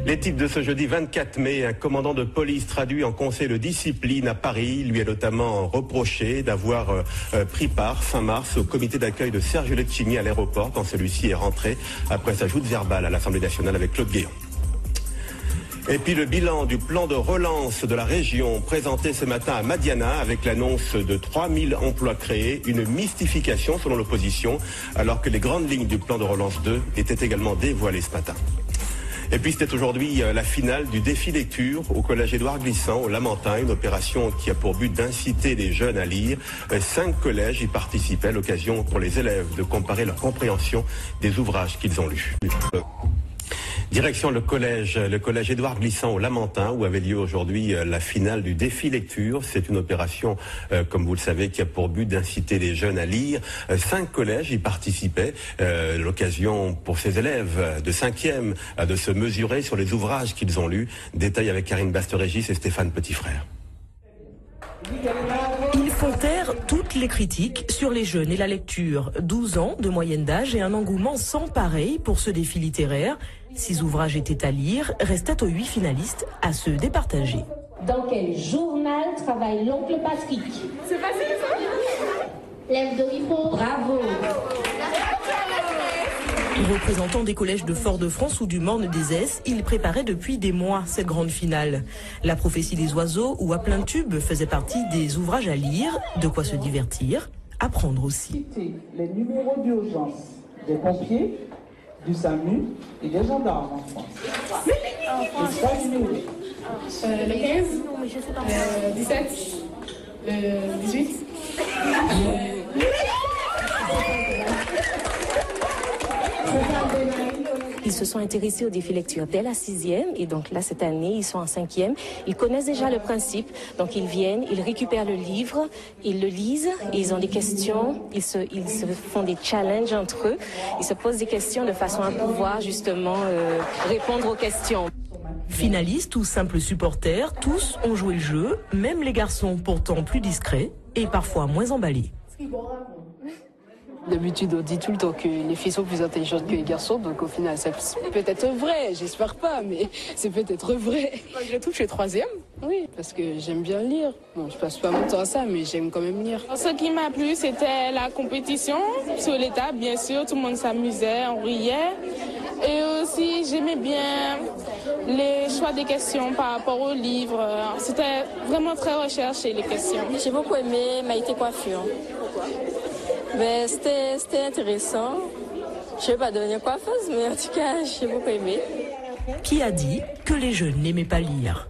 Les titres de ce jeudi 24 mai, un commandant de police traduit en conseil de discipline à Paris lui a notamment reproché d'avoir pris part fin mars au comité d'accueil de Serge Letchimy à l'aéroport quand celui-ci est rentré après sa joute verbale à l'Assemblée nationale avec Claude Guéant. Et puis le bilan du plan de relance de la région présenté ce matin à Madiana avec l'annonce de 3000 emplois créés, une mystification selon l'opposition alors que les grandes lignes du plan de relance 2 étaient également dévoilées ce matin. Et puis c'était aujourd'hui la finale du défi lecture au collège Édouard Glissant au Lamentin, une opération qui a pour but d'inciter les jeunes à lire. 5 collèges y participaient, l'occasion pour les élèves de comparer leur compréhension des ouvrages qu'ils ont lus. Direction le collège Édouard Glissant au Lamentin où avait lieu aujourd'hui la finale du défi lecture. C'est une opération, comme vous le savez, qui a pour but d'inciter les jeunes à lire. 5 collèges y participaient. L'occasion pour ces élèves de 5e de se mesurer sur les ouvrages qu'ils ont lus. Détail avec Karine Baste-Régis et Stéphane Petitfrère. Ils font taire toutes les critiques sur les jeunes et la lecture. 12 ans de moyenne d'âge et un engouement sans pareil pour ce défi littéraire. 6 ouvrages étaient à lire, restait aux 8 finalistes à se départager. Dans quel journal travaille l'oncle Patrick? C'est facile ça? Lève de Rifo. Bravo. Représentant des collèges de Fort-de-France ou du Morne-des-Esses, il préparait depuis des mois cette grande finale. La prophétie des oiseaux ou à plein tube faisait partie des ouvrages à lire, de quoi se divertir, apprendre aussi. Les numéros d'urgence des pompiers, du SAMU et des gendarmes en France. Les 3 numéros. Le 15, le 17, le 18. Ils se sont intéressés au défi lecture dès la 6e et donc là cette année ils sont en 5e. Ils connaissent déjà le principe, donc ils viennent, ils récupèrent le livre, ils le lisent, ils ont des questions, ils se font des challenges entre eux, ils se posent des questions de façon à pouvoir justement répondre aux questions. Finalistes ou simples supporters, tous ont joué le jeu, même les garçons pourtant plus discrets et parfois moins emballés. D'habitude, on dit tout le temps que les filles sont plus intelligentes que les garçons, donc au final, c'est peut-être vrai, j'espère pas, mais c'est peut-être vrai. Malgré tout, je suis 3e. Oui, parce que j'aime bien lire. Bon, je passe pas mon temps à ça, mais j'aime quand même lire. Ce qui m'a plu, c'était la compétition sur l'étape, bien sûr. Tout le monde s'amusait, on riait. Et aussi, j'aimais bien les choix des questions par rapport aux livres. C'était vraiment très recherché, les questions. J'ai beaucoup aimé Maïté Coiffure. Pourquoi? Ben, c'était intéressant. Je ne vais pas devenir coiffeuse, mais en tout cas, j'ai beaucoup aimé. Qui a dit que les jeunes n'aimaient pas lire?